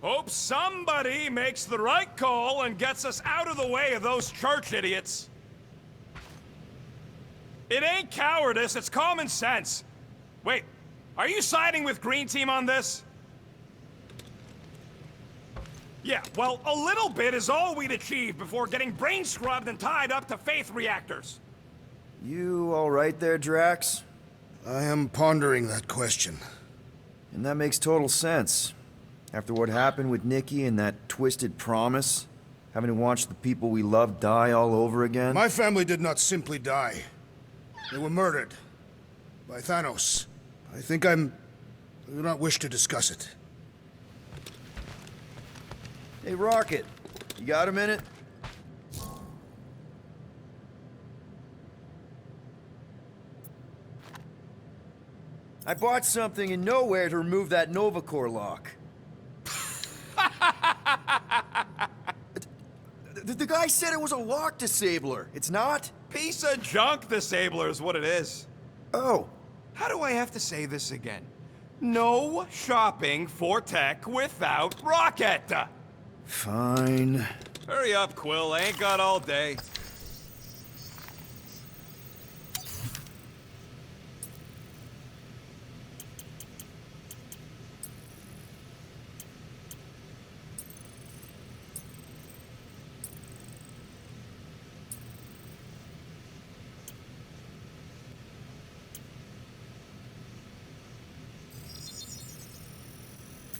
Hope somebody makes the right call and gets us out of the way of those church idiots. It ain't cowardice, it's common sense. Wait, are you siding with Green Team on this? Yeah, well, a little bit is all we'd achieve before getting brain scrubbed and tied up to faith reactors. You all right there, Drax? I am pondering that question. And that makes total sense. After what happened with Nikki and that twisted promise, having to watch the people we love die all over again. My family did not simply die. They were murdered. By Thanos. I do not wish to discuss it. Hey, Rocket, you got a minute? I bought something in nowhere to remove that Nova Core lock. The guy said it was a lock disabler. It's not? Piece of junk disabler is what it is. Oh. How do I have to say this again? No shopping for tech without Rocket! Fine. Hurry up, Quill. I ain't got all day.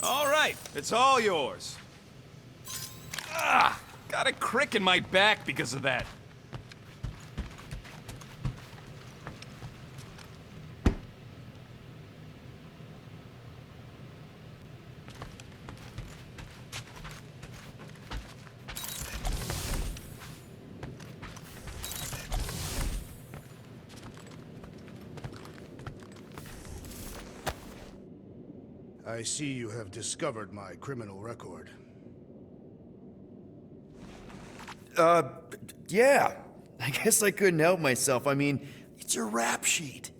All right, it's all yours. Ah, got a crick in my back because of that. I see you have discovered my criminal record. Yeah. I guess I couldn't help myself. I mean, it's your rap sheet.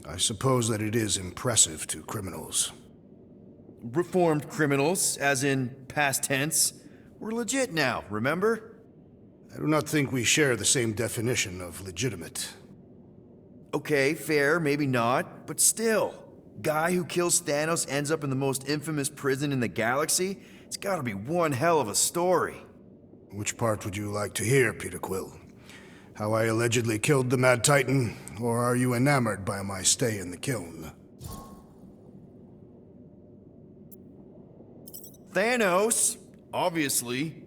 I suppose that it is impressive to criminals. Reformed criminals, as in past tense. We're legit now, remember? I do not think we share the same definition of legitimate. Okay, fair, maybe not, but still. Guy who kills Thanos ends up in the most infamous prison in the galaxy? It's gotta be one hell of a story. Which part would you like to hear, Peter Quill? How I allegedly killed the Mad Titan, or are you enamored by my stay in the kiln? Thanos, obviously.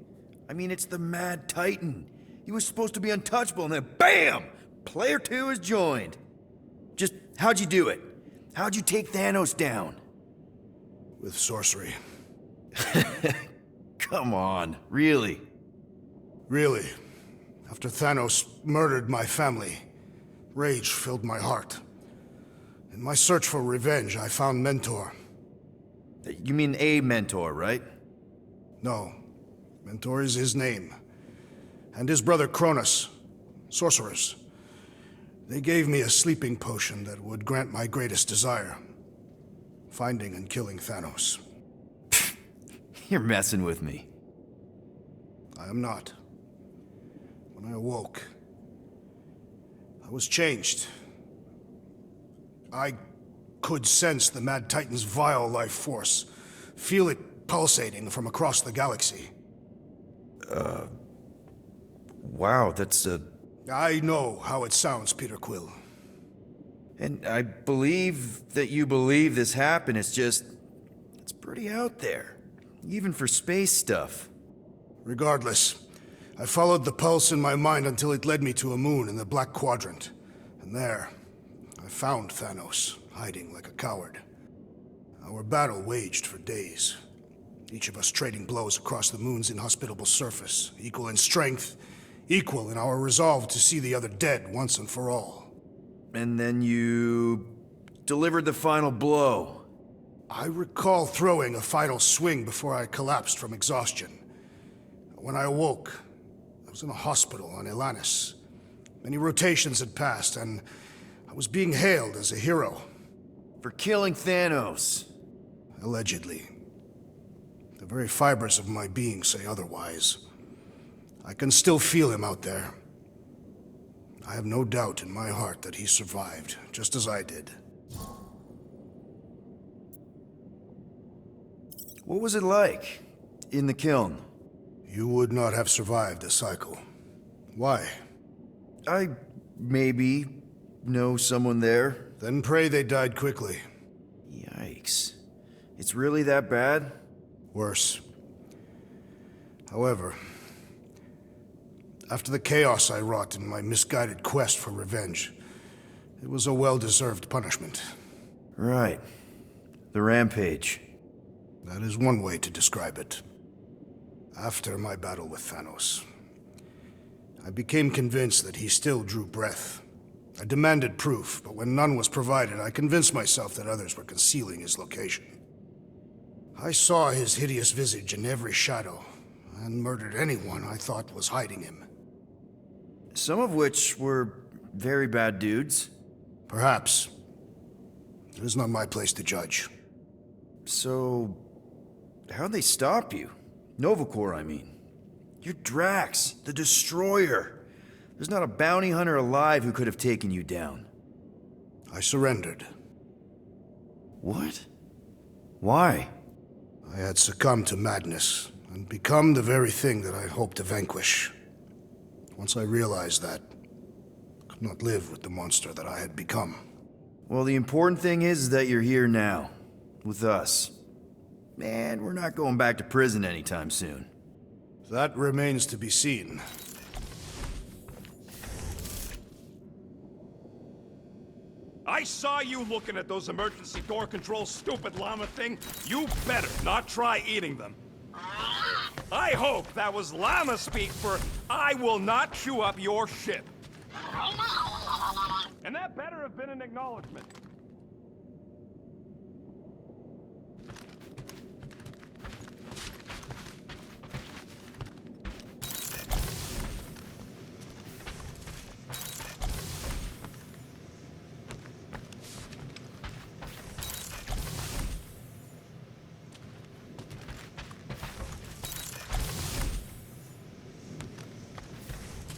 I mean, it's the Mad Titan. He was supposed to be untouchable, and then BAM! Player 2 is joined. Just, how'd you do it? How'd you take Thanos down? With sorcery. Come on, really? Really. After Thanos murdered my family, rage filled my heart. In my search for revenge, I found Mentor. You mean a mentor, right? No. Mentor is his name. And his brother Cronus. Sorcerers. They gave me a sleeping potion that would grant my greatest desire. Finding and killing Thanos. You're messing with me. I am not. When I awoke, I was changed. I could sense the Mad Titan's vile life force, feel it pulsating from across the galaxy. Wow, that's I know how it sounds, Peter Quill. And I believe that you believe this happened. It's just, it's pretty out there. Even for space stuff. Regardless, I followed the pulse in my mind until it led me to a moon in the Black Quadrant. And there, I found Thanos, hiding like a coward. Our battle waged for days. Each of us trading blows across the moon's inhospitable surface, equal in strength, equal in our resolve to see the other dead once and for all. And then you delivered the final blow. I recall throwing a final swing before I collapsed from exhaustion. When I awoke, I was in a hospital on Elanis. Many rotations had passed, and I was being hailed as a hero. For killing Thanos. Allegedly. The very fibers of my being say otherwise. I can still feel him out there. I have no doubt in my heart that he survived, just as I did. What was it like in the kiln? You would not have survived the cycle. Why? I maybe know someone there. Then pray they died quickly. Yikes. It's really that bad? Worse. However, after the chaos I wrought in my misguided quest for revenge, it was a well-deserved punishment. Right. The rampage. That is one way to describe it. After my battle with Thanos, I became convinced that he still drew breath. I demanded proof, but when none was provided, I convinced myself that others were concealing his location. I saw his hideous visage in every shadow, and murdered anyone I thought was hiding him. Some of which were very bad dudes. Perhaps. It is not my place to judge. So, how'd they stop you? Novacore, I mean. You're Drax, the Destroyer. There's not a bounty hunter alive who could have taken you down. I surrendered. What? Why? I had succumbed to madness, and become the very thing that I hoped to vanquish. Once I realized that, I could not live with the monster that I had become. Well, the important thing is that you're here now, with us. Man, we're not going back to prison anytime soon. That remains to be seen. I saw you looking at those emergency door controls, stupid llama thing. You better not try eating them. I hope that was llama speak for I will not chew up your shit. And that better have been an acknowledgement.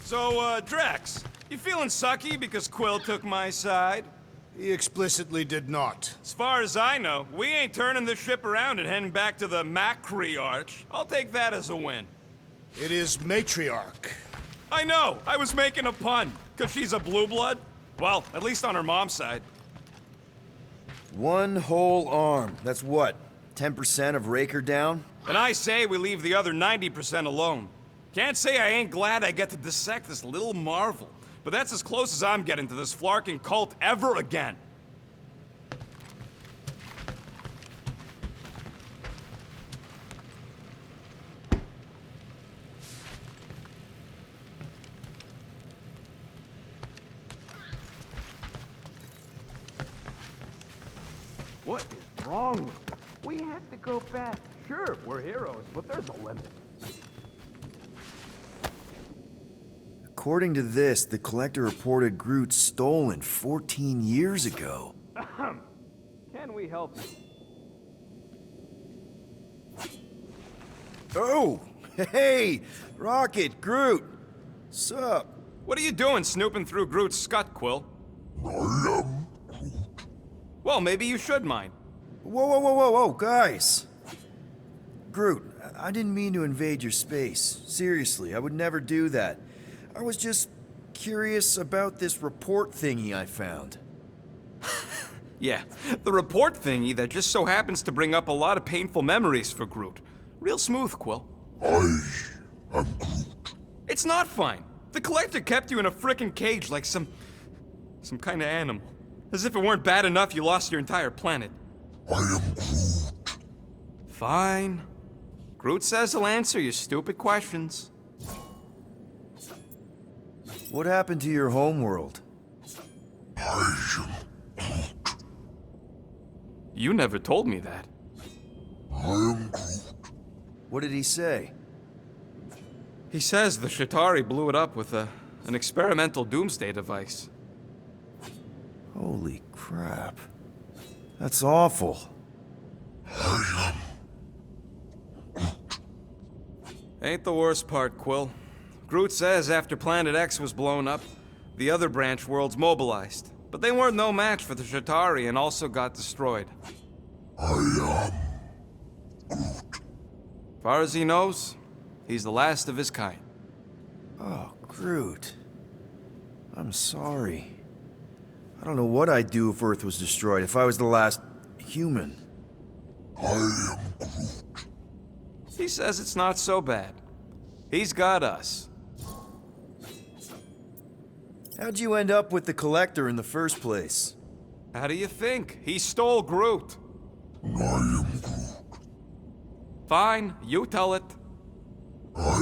So, Drax, you feeling sucky because Quill took my side? He explicitly did not. As far as I know, we ain't turning this ship around and heading back to the Matriarch. I'll take that as a win. It is Matriarch. I know, I was making a pun, because she's a blue blood. Well, at least on her mom's side. One whole arm. That's what? 10% of Raker down? And I say we leave the other 90% alone. Can't say I ain't glad I get to dissect this little marvel, but that's as close as I'm getting to this flarking cult ever again. What is wrong with you? We have to go fast. Sure, we're heroes, but there's a limit. According to this, the Collector reported Groot stolen 14 years ago. Can we help you? Oh! Hey! Rocket, Groot! Sup? What are you doing snooping through Groot's scut, Quill? I am Groot. Well, maybe you should mind. Whoa, guys! Groot, I didn't mean to invade your space. Seriously, I would never do that. I was just curious about this report thingy I found. Yeah, the report thingy that just so happens to bring up a lot of painful memories for Groot. Real smooth, Quill. I am Groot. It's not fine. The Collector kept you in a frickin' cage like some kind of animal. As if it weren't bad enough you lost your entire planet. I am Groot. Fine. Groot says he'll answer your stupid questions. What happened to your homeworld? I am Groot. You never told me that. I am Groot. What did he say? He says the Shatari blew it up with an experimental doomsday device. Holy crap. That's awful. I am Ain't the worst part, Quill. Groot says after Planet X was blown up, the other branch worlds mobilized. But they weren't no match for the Shatari and also got destroyed. I Far as he knows, he's the last of his kind. Oh, Groot. I'm sorry. I don't know what I'd do if Earth was destroyed, if I was the last human. am Groot. He says it's not so bad. He's got us. How'd you end up with the Collector in the first place? How do you think? He stole Groot. I am Groot. Fine, you tell it. I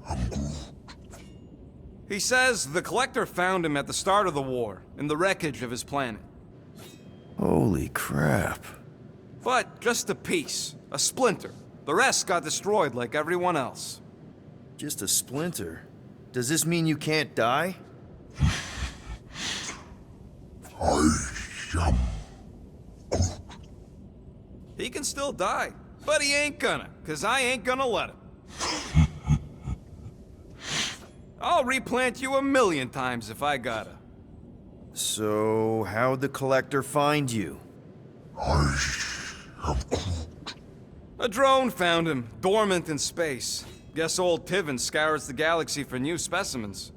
am Groot. He says the Collector found him at the start of the war, in the wreckage of his planet. Holy crap. But just a piece, a splinter. The rest got destroyed like everyone else. Just a splinter? Does this mean you can't die? I am Groot. He can still die, but he ain't gonna, 'cause I ain't gonna let him. I'll replant you 1,000,000 times if I gotta. So, how'd the Collector find you? I am Groot. A drone found him, dormant in space. Guess old Tiven scours the galaxy for new specimens.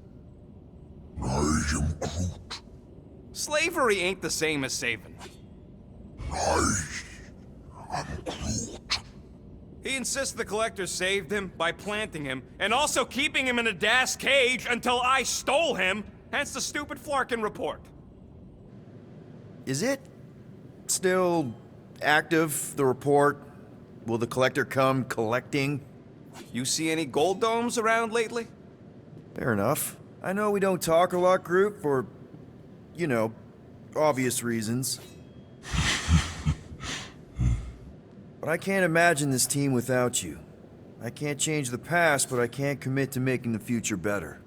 I am Groot. Slavery ain't the same as saving. I am Groot. He insists the Collector saved him by planting him, and also keeping him in a das cage until I stole him, hence the stupid Flarkin report. Is it still active, the report? Will the Collector come collecting? You see any gold domes around lately? Fair enough. I know we don't talk a lot, Groot, for, you know, obvious reasons. But I can't imagine this team without you. I can't change the past, but I can't commit to making the future better.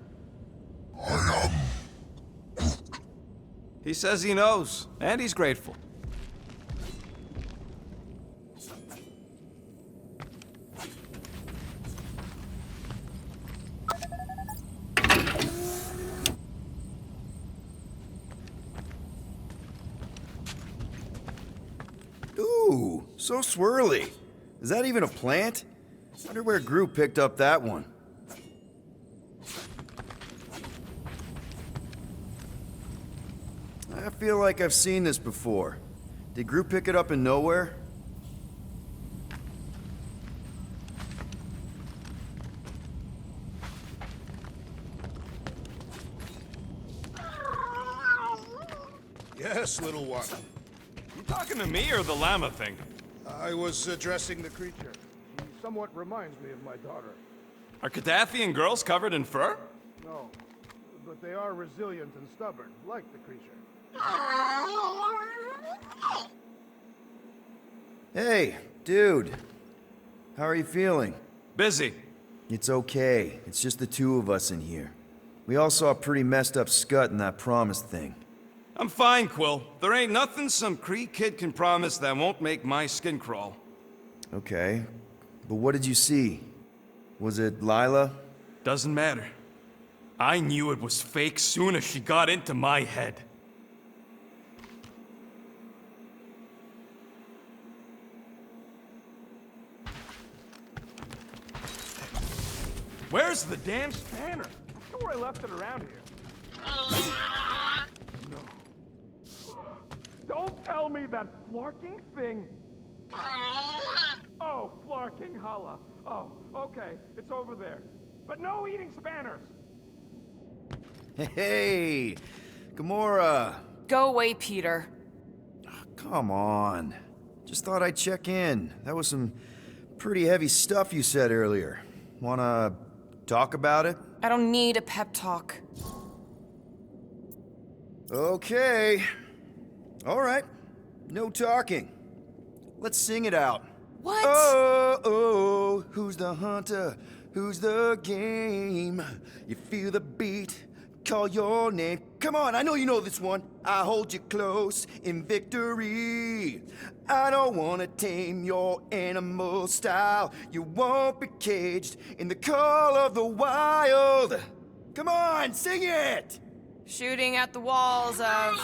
I am He says he knows, and he's grateful. Ooh, so swirly. Is that even a plant? Wonder where Groot picked up that one. I feel like I've seen this before. Did Groot pick it up in nowhere? Yes, little one. You talking to me or the llama thing? I was addressing the creature. He somewhat reminds me of my daughter. Are Cadathian girls covered in fur? No, but they are resilient and stubborn, like the creature. Hey, dude. How are you feeling? Busy. It's okay. It's just the two of us in here. We all saw a pretty messed up scut in that promise thing. I'm fine, Quill. There ain't nothing some Kree kid can promise that won't make my skin crawl. Okay. But what did you see? Was it Lila? Doesn't matter. I knew it was fake soon as she got into my head. Where's the damn spanner? I'm sure I left it around here. No. Don't tell me that flarking thing. Oh, flarking holla. Oh, okay, it's over there. But no eating spanners. Hey, Gamora. Go away, Peter. Come on. Just thought I'd check in. That was some pretty heavy stuff you said earlier. Wanna talk about it? I don't need a pep talk. Okay. All right. No talking. Let's sing it out. What? Oh, oh, who's the hunter? Who's the game? You feel the beat, call your name. Come on, I know you know this one. I hold you close in victory. I don't wanna tame your animal style. You won't be caged in the call of the wild. Come on, sing it! Shooting at the walls of...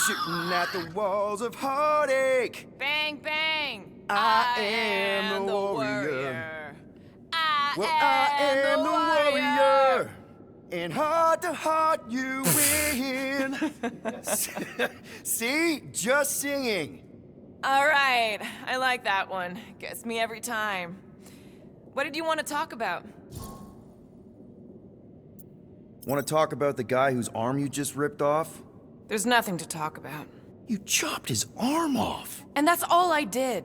Shooting at the walls of heartache. Bang, bang! I am the warrior. I am the warrior. And heart to heart, you win. See? Just singing. All right, I like that one. Gets me every time. What did you want to talk about? Want to talk about the guy whose arm you just ripped off? There's nothing to talk about. You chopped his arm off. And that's all I did.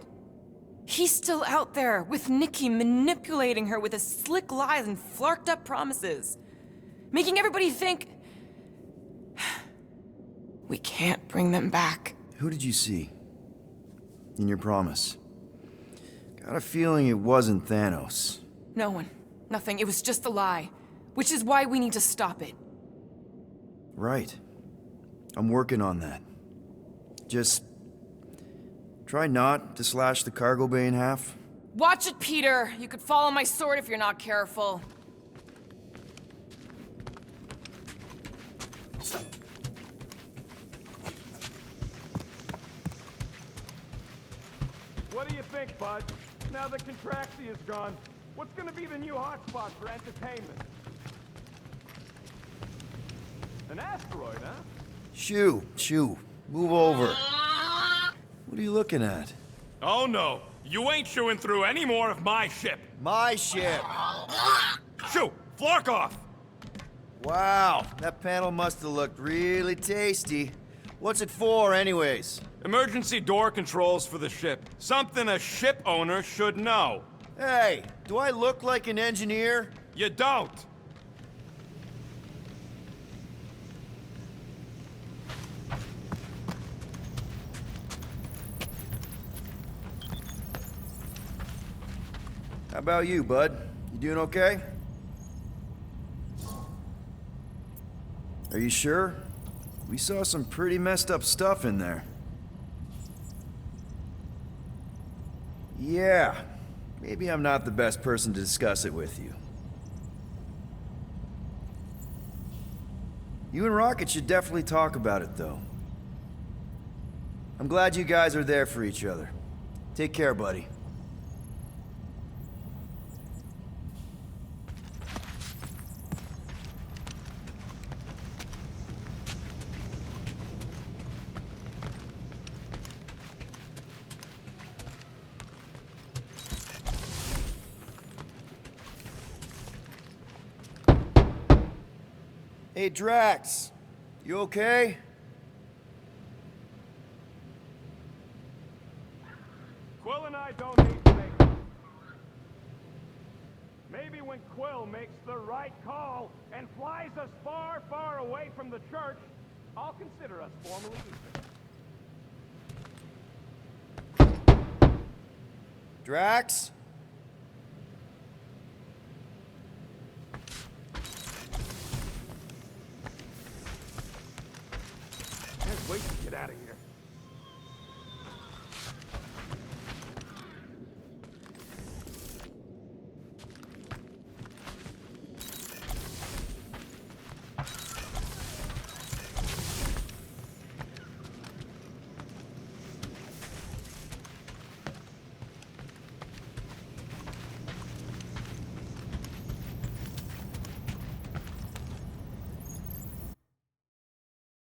He's still out there with Nikki manipulating her with his slick lies and flarked up promises. Making everybody think... we can't bring them back. Who did you see? In your promise? Got a feeling it wasn't Thanos. No one. Nothing. It was just a lie. Which is why we need to stop it. Right. I'm working on that. Just... try not to slash the cargo bay in half. Watch it, Peter. You could fall on my sword if you're not careful. What do you think, bud? Now that Contraxi is gone, what's gonna be the new hotspot for entertainment? An asteroid, huh? Shoo, move over. What are you looking at? Oh no, you ain't chewing through any more of my ship. My ship. Shoo, flark off! Wow, that panel must have looked really tasty. What's it for, anyways? Emergency door controls for the ship. Something a ship owner should know. Hey, do I look like an engineer? You don't. How about you, bud? You doing okay? Are you sure? We saw some pretty messed up stuff in there. Yeah, maybe I'm not the best person to discuss it with you. You and Rocket should definitely talk about it, though. I'm glad you guys are there for each other. Take care, buddy. Hey, Drax. You okay? Quill and I don't need to make... Maybe when Quill makes the right call and flies us far, far away from the church, I'll consider us formally equal. Drax? Can't wait to get out of here.